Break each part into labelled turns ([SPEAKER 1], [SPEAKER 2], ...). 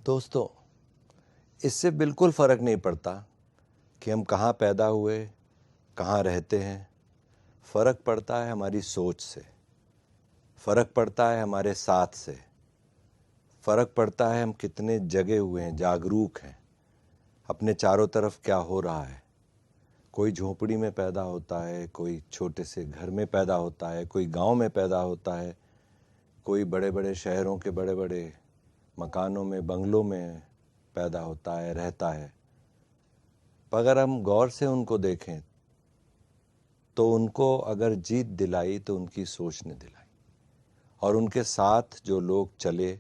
[SPEAKER 1] दोस्तों, इससे बिल्कुल फ़र्क नहीं पड़ता कि हम कहाँ पैदा हुए, कहाँ रहते हैं। फ़र्क पड़ता है हमारी सोच से, फ़र्क पड़ता है हमारे साथ से, फ़र्क पड़ता है हम कितने जगे हुए हैं, जागरूक हैं, अपने चारों तरफ क्या हो रहा है। कोई झोंपड़ी में पैदा होता है, कोई छोटे से घर में पैदा होता है, कोई गांव में पैदा होता है, कोई बड़े बड़े शहरों के बड़े बड़े मकानों में, बंगलों में पैदा होता है, रहता है। पर अगर हम गौर से उनको देखें तो उनको अगर जीत दिलाई तो उनकी सोच ने दिलाई, और उनके साथ जो लोग चले,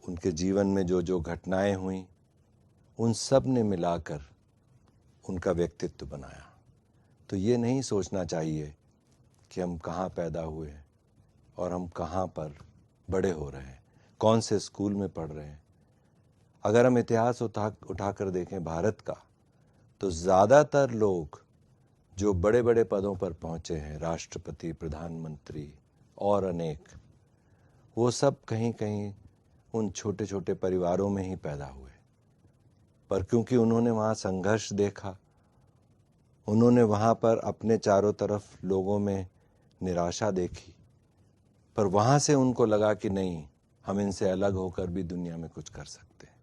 [SPEAKER 1] उनके जीवन में जो जो घटनाएं हुई, उन सब ने मिलाकर उनका व्यक्तित्व बनाया। तो ये नहीं सोचना चाहिए कि हम कहाँ पैदा हुए हैं और हम कहाँ पर बड़े हो रहे हैं, कौन से स्कूल में पढ़ रहे हैं। अगर हम इतिहास उठाकर देखें भारत का, तो ज़्यादातर लोग जो बड़े बड़े पदों पर पहुँचे हैं, राष्ट्रपति, प्रधानमंत्री और अनेक, वो सब कहीं कहीं उन छोटे छोटे परिवारों में ही पैदा हुए। पर क्योंकि उन्होंने वहाँ संघर्ष देखा, उन्होंने वहाँ पर अपने चारों तरफ लोगों में निराशा देखी, पर वहाँ से उनको लगा कि नहीं, हम इनसे अलग होकर भी दुनिया में कुछ कर सकते हैं।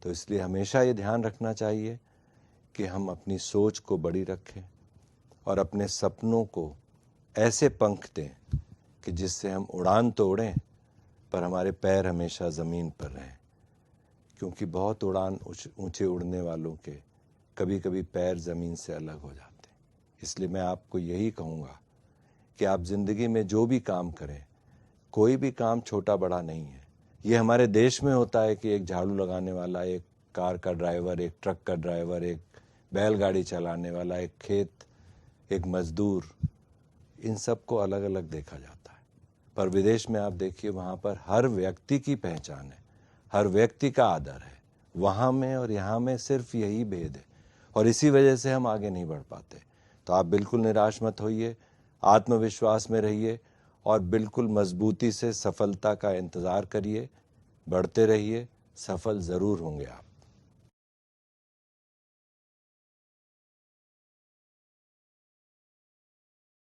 [SPEAKER 1] तो इसलिए हमेशा ये ध्यान रखना चाहिए कि हम अपनी सोच को बड़ी रखें और अपने सपनों को ऐसे पंख दें कि जिससे हम उड़ान तो उड़ें पर हमारे पैर हमेशा ज़मीन पर रहें। क्योंकि बहुत उड़ान ऊंचे उड़ने वालों के कभी कभी पैर ज़मीन से अलग हो जाते हैं। इसलिए मैं आपको यही कहूँगा कि आप ज़िंदगी में जो भी काम करें, कोई भी काम छोटा बड़ा नहीं है। ये हमारे देश में होता है कि एक झाड़ू लगाने वाला, एक कार का ड्राइवर, एक ट्रक का ड्राइवर, एक बैलगाड़ी चलाने वाला, एक खेत, एक मजदूर, इन सब को अलग अलग देखा जाता है। पर विदेश में आप देखिए, वहाँ पर हर व्यक्ति की पहचान है, हर व्यक्ति का आदर है। वहाँ में और यहाँ में सिर्फ यही भेद है, और इसी वजह से हम आगे नहीं बढ़ पाते। तो आप बिल्कुल निराश मत होइए, आत्मविश्वास में रहिए और बिल्कुल मजबूती से सफलता का इंतज़ार करिए। बढ़ते रहिए, सफल ज़रूर होंगे आप।